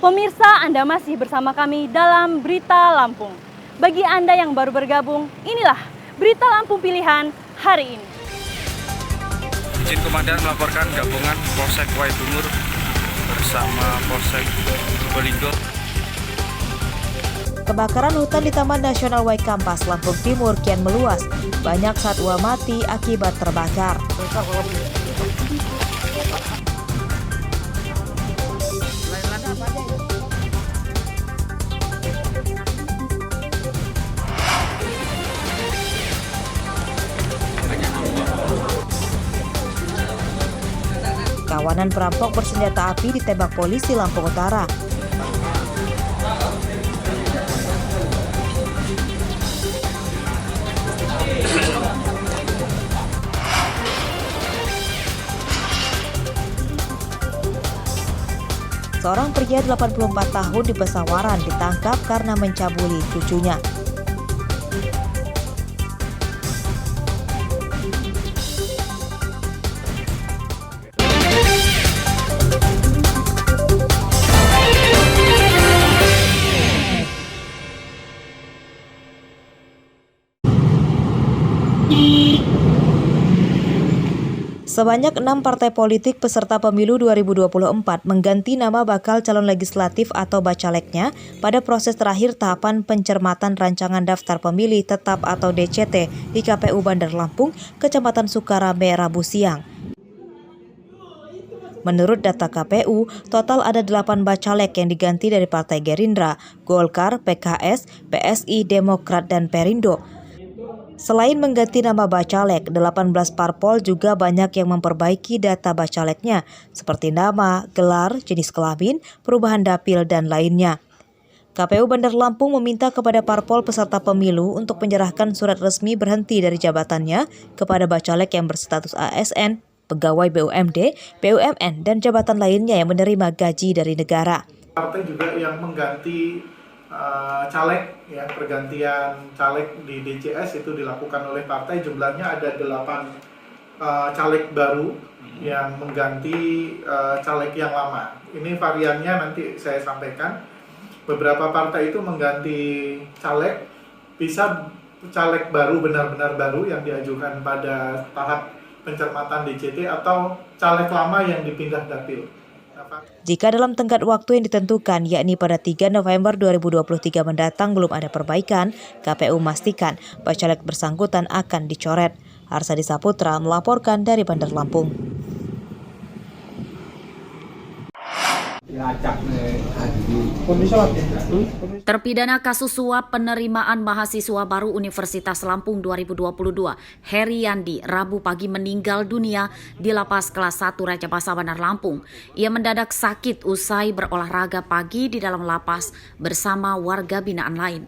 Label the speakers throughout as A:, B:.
A: Pemirsa, Anda masih bersama kami dalam Berita Lampung. Bagi Anda yang baru bergabung, inilah Berita Lampung Pilihan hari ini.
B: Izin Komandan melaporkan gabungan Polsek Waidungur bersama Polsek Probolinggo.
C: Kebakaran hutan di Taman Nasional Waikampas, Lampung Timur kian meluas. Banyak satwa mati akibat terbakar. Kawanan perampok bersenjata api ditembak polisi Lampung Utara. Seorang pria 84 tahun di Pesawaran ditangkap karena mencabuli cucunya. Sebanyak 6 partai politik peserta pemilu 2024 mengganti nama bakal calon legislatif atau bacaleknya pada proses terakhir tahapan pencermatan rancangan daftar pemilih tetap atau DCT di KPU Bandar Lampung, Kecamatan Sukarame, Rabu siang. Menurut data KPU, total ada 8 bacalek yang diganti dari Partai Gerindra, Golkar, PKS, PSI, Demokrat, dan Perindo. Selain mengganti nama bacalek, 18 parpol juga banyak yang memperbaiki data bacaleknya, seperti nama, gelar, jenis kelamin, perubahan dapil, dan lainnya. KPU Bandar Lampung meminta kepada parpol peserta pemilu untuk menyerahkan surat resmi berhenti dari jabatannya kepada bacalek yang berstatus ASN, pegawai BUMD, BUMN, dan jabatan lainnya yang menerima gaji dari negara.
D: Partai juga yang mengganti caleg, ya, pergantian caleg di DCS itu dilakukan oleh partai. Jumlahnya ada 8 caleg baru yang mengganti caleg yang lama. Ini variannya nanti saya sampaikan. Beberapa partai itu mengganti caleg, bisa caleg baru, benar-benar baru yang diajukan pada tahap pencermatan DCT, atau caleg lama yang dipindah dapil.
C: Jika dalam tenggat waktu yang ditentukan, yakni pada 3 November 2023 mendatang belum ada perbaikan, KPU memastikan bacalek bersangkutan akan dicoret. Arsadi Saputra melaporkan dari Bandar Lampung.
E: Terpidana kasus suap penerimaan mahasiswa baru Universitas Lampung 2022, Heri Yandi, Rabu pagi meninggal dunia di Lapas Kelas 1 Raja Basa Bandar Lampung. Ia mendadak sakit usai berolahraga pagi di dalam lapas bersama warga binaan lain.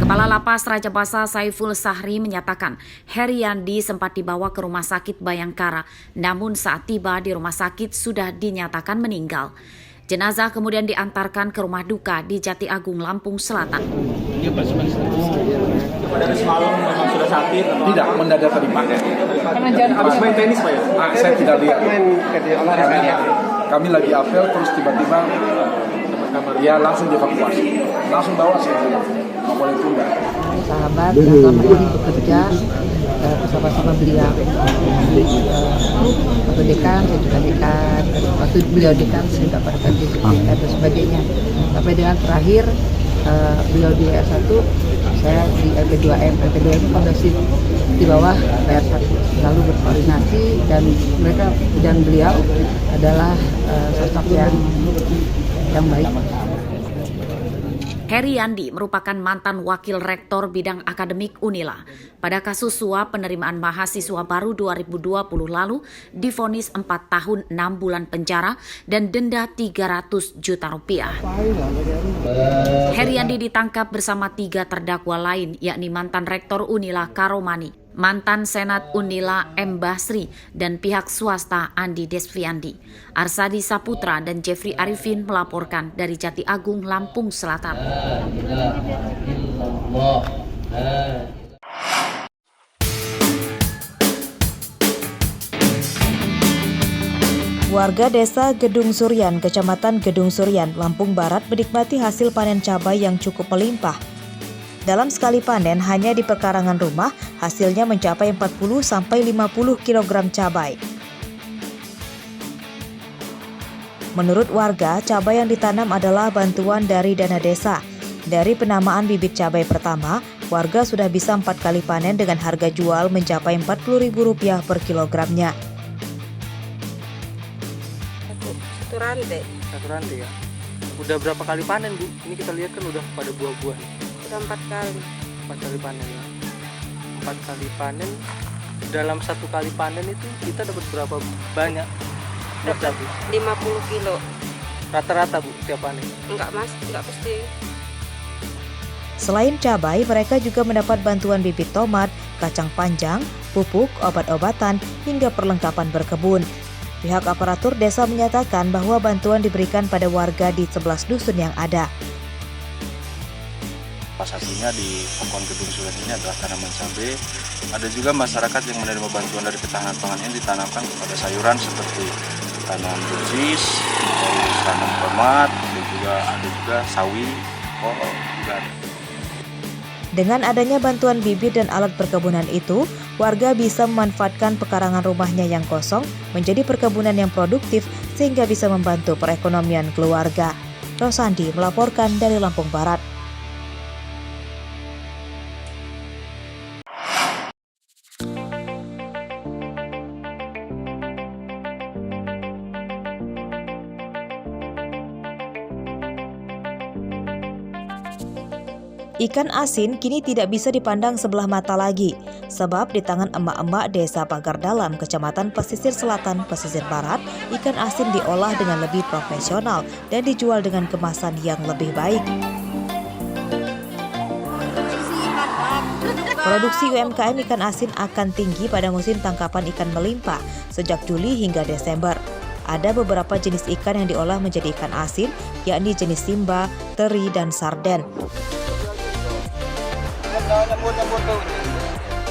E: Kepala Lapas Raja Basa Saiful Sahri menyatakan Heri Yandi sempat dibawa ke Rumah Sakit Bayangkara, namun saat tiba di rumah sakit sudah dinyatakan meninggal. Jenazah kemudian diantarkan ke rumah duka di Jati Agung, Lampung Selatan.
F: Dari semalam memang sudah sakit? Tidak, mendadak tadi pakai. Habis main tenis Pak ya? Saya tidak lihat. Kami lagi apel, terus tiba-tiba dia langsung dievakuasi. Langsung bawa saya. Nggak boleh tunda.
G: Sahabat yang selama ini bekerja bersama-sama beliau. Waktu dekan, saya juga dekan. Waktu beliau dekan, saya juga pada saat dekan dan sebagainya. Sampai dengan terakhir, beliau di R1, saya di LP2M. LP2M itu fondasi di bawah PR1. Lalu berkoordinasi, dan mereka dan beliau adalah sosok yang baik.
E: Heri Yandi merupakan mantan wakil rektor bidang akademik Unila. Pada kasus suap penerimaan mahasiswa baru 2020 lalu divonis 4 tahun 6 bulan penjara dan denda 300 juta rupiah. Heri Yandi ditangkap bersama 3 terdakwa lain, yakni mantan rektor Unila Karomani, mantan Senat Unila M. Basri, dan pihak swasta Andi Desviandi. Arsadi Saputra dan Jeffrey Arifin melaporkan dari Jati Agung, Lampung Selatan.
C: Warga desa Gedung Suryan, Kecamatan Gedung Suryan, Lampung Barat menikmati hasil panen cabai yang cukup melimpah. Dalam sekali panen hanya di pekarangan rumah, hasilnya mencapai 40-50 kg cabai. Menurut warga, cabai yang ditanam adalah bantuan dari dana desa. Dari penamaan bibit cabai pertama, warga sudah bisa 4 kali panen dengan harga jual mencapai Rp40.000 per kilogramnya.
H: Satu rantai ya. Udah berapa kali panen, Bu? Ini kita lihat kan udah pada buah-buah.
I: Udah 4 kali.
H: 4 kali panen ya. 4 kali panen. Dalam 1 kali panen itu kita dapat berapa banyak?
I: Dapat 50 kilo.
H: Rata-rata, Bu, tiap panen?
I: Enggak Mas, enggak pasti.
C: Selain cabai, mereka juga mendapat bantuan bibit tomat, kacang panjang, pupuk, obat-obatan, hingga perlengkapan berkebun. Pihak aparatur desa menyatakan bahwa bantuan diberikan pada warga di 11 dusun yang ada.
B: Salah satunya di Pokon Gedung Suryan ini adalah tanaman cabai. Ada juga masyarakat yang menerima bantuan dari ketahanan pangan ini ditanamkan kepada sayuran seperti tanam buncis, tanam tomat, dan juga ada juga sawi, juga ada.
C: Dengan adanya bantuan bibit dan alat perkebunan itu, warga bisa memanfaatkan pekarangan rumahnya yang kosong menjadi perkebunan yang produktif sehingga bisa membantu perekonomian keluarga. Rosandi melaporkan dari Lampung Barat. Ikan asin kini tidak bisa dipandang sebelah mata lagi, sebab di tangan emak-emak desa Pagar Dalam, Kecamatan Pesisir Selatan, Pesisir Barat, ikan asin diolah dengan lebih profesional dan dijual dengan kemasan yang lebih baik. Produksi UMKM ikan asin akan tinggi pada musim tangkapan ikan melimpah sejak Juli hingga Desember. Ada beberapa jenis ikan yang diolah menjadi ikan asin, yakni jenis simba, teri, dan sarden.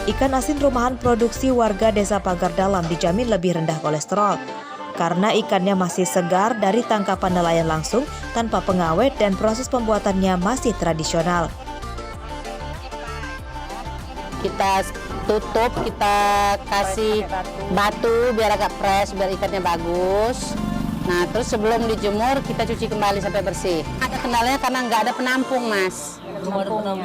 C: Ikan asin rumahan produksi warga desa Pagar Dalam dijamin lebih rendah kolesterol karena ikannya masih segar dari tangkapan nelayan langsung tanpa pengawet dan proses pembuatannya masih tradisional.
J: Kita tutup, kita kasih batu biar agak fresh, biar ikannya bagus. Nah, terus sebelum dijemur kita cuci kembali sampai bersih. Ada kendalanya karena nggak ada penampung, Mas.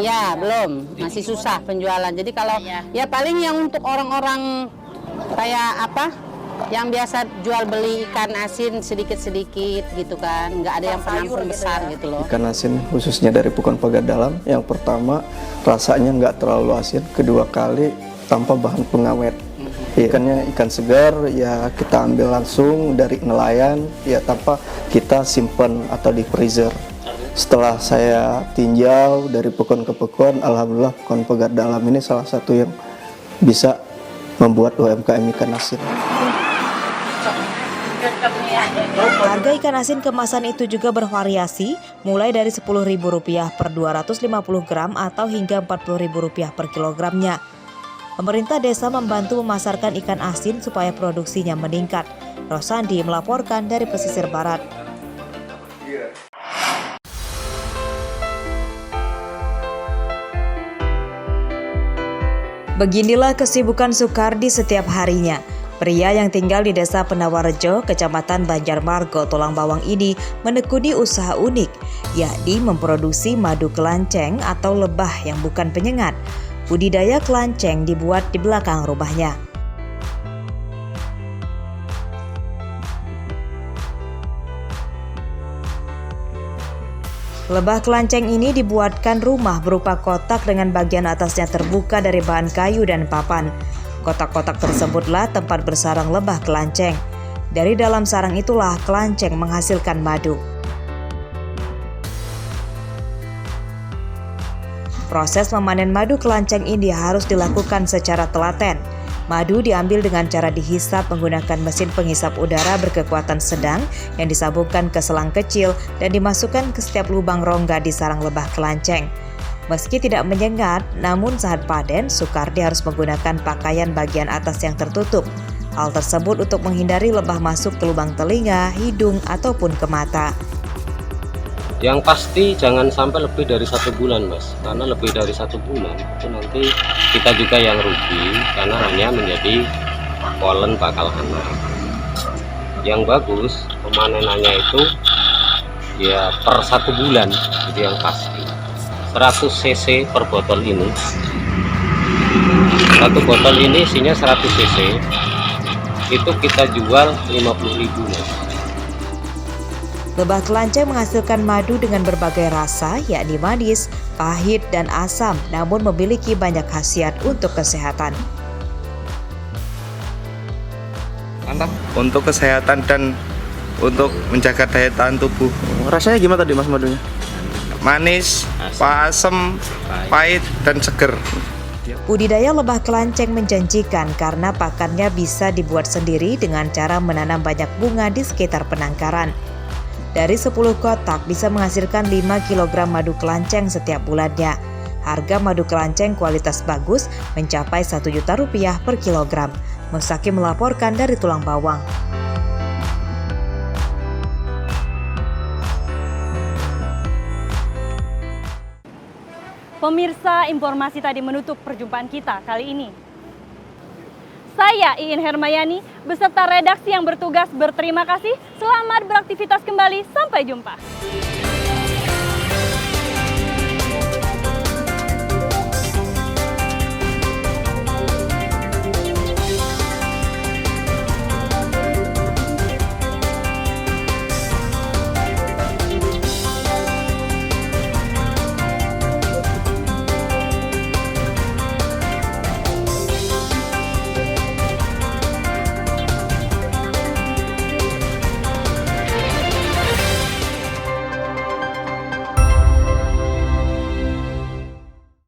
J: Ya, belum. Masih susah penjualan. Jadi kalau ya paling yang untuk orang-orang kayak apa, yang biasa jual beli ikan asin sedikit-sedikit gitu kan. Nggak ada yang penampung besar gitu loh.
K: Ikan asin khususnya dari Pokon Pagar Dalam, yang pertama rasanya nggak terlalu asin. Kedua kali tanpa bahan pengawet. Ikannya ikan segar, ya kita ambil langsung dari nelayan, ya tanpa kita simpan atau di freezer. Setelah saya tinjau dari pokon ke pokon, alhamdulillah Pokon Pagar Dalam ini salah satu yang bisa membuat UMKM ikan asin.
C: Harga ikan asin kemasan itu juga bervariasi, mulai dari Rp10.000 per 250 gram atau hingga Rp40.000 per kilogramnya. Pemerintah desa membantu memasarkan ikan asin supaya produksinya meningkat. Rosandi melaporkan dari Pesisir Barat. Beginilah kesibukan Sukardi setiap harinya. Pria yang tinggal di Desa Penawarejo, Kecamatan Banjarmargo, Tulang Bawang ini menekuni usaha unik, yakni memproduksi madu kelanceng atau lebah yang bukan penyengat. Budidaya kelanceng dibuat di belakang rumahnya. Lebah kelanceng ini dibuatkan rumah berupa kotak dengan bagian atasnya terbuka dari bahan kayu dan papan. Kotak-kotak tersebutlah tempat bersarang lebah kelanceng. Dari dalam sarang itulah kelanceng menghasilkan madu. Proses memanen madu kelanceng ini harus dilakukan secara telaten. Madu diambil dengan cara dihisap menggunakan mesin penghisap udara berkekuatan sedang yang disambungkan ke selang kecil dan dimasukkan ke setiap lubang rongga di sarang lebah kelanceng. Meski tidak menyengat, namun saat panen, Sukardi harus menggunakan pakaian bagian atas yang tertutup. Hal tersebut untuk menghindari lebah masuk ke lubang telinga, hidung, ataupun ke mata.
L: Yang pasti jangan sampai lebih dari 1 bulan, Mas, karena lebih dari 1 bulan itu nanti kita juga yang rugi karena hanya menjadi polen bakal anak. Yang bagus pemanenannya itu ya per 1 bulan, itu yang pasti. 100 cc per botol ini, satu botol ini isinya 100 cc, itu kita jual 50.000, Mas.
C: Lebah kelanceng menghasilkan madu dengan berbagai rasa, yakni manis, pahit, dan asam, namun memiliki banyak khasiat untuk kesehatan.
B: Mantap untuk kesehatan dan untuk menjaga daya tahan tubuh.
K: Rasanya gimana tadi Mas madunya?
B: Manis, asam, pahit, dan seger.
C: Budidaya lebah kelanceng menjanjikan karena pakannya bisa dibuat sendiri dengan cara menanam banyak bunga di sekitar penangkaran. Dari 10 kotak bisa menghasilkan 5 kg madu kelanceng setiap bulannya. Harga madu kelanceng kualitas bagus mencapai Rp1 juta per kilogram. Musaki melaporkan dari Tulang Bawang.
A: Pemirsa, informasi tadi menutup perjumpaan kita kali ini. Saya Iin Hermayani beserta redaksi yang bertugas berterima kasih. Selamat beraktivitas kembali. Sampai jumpa.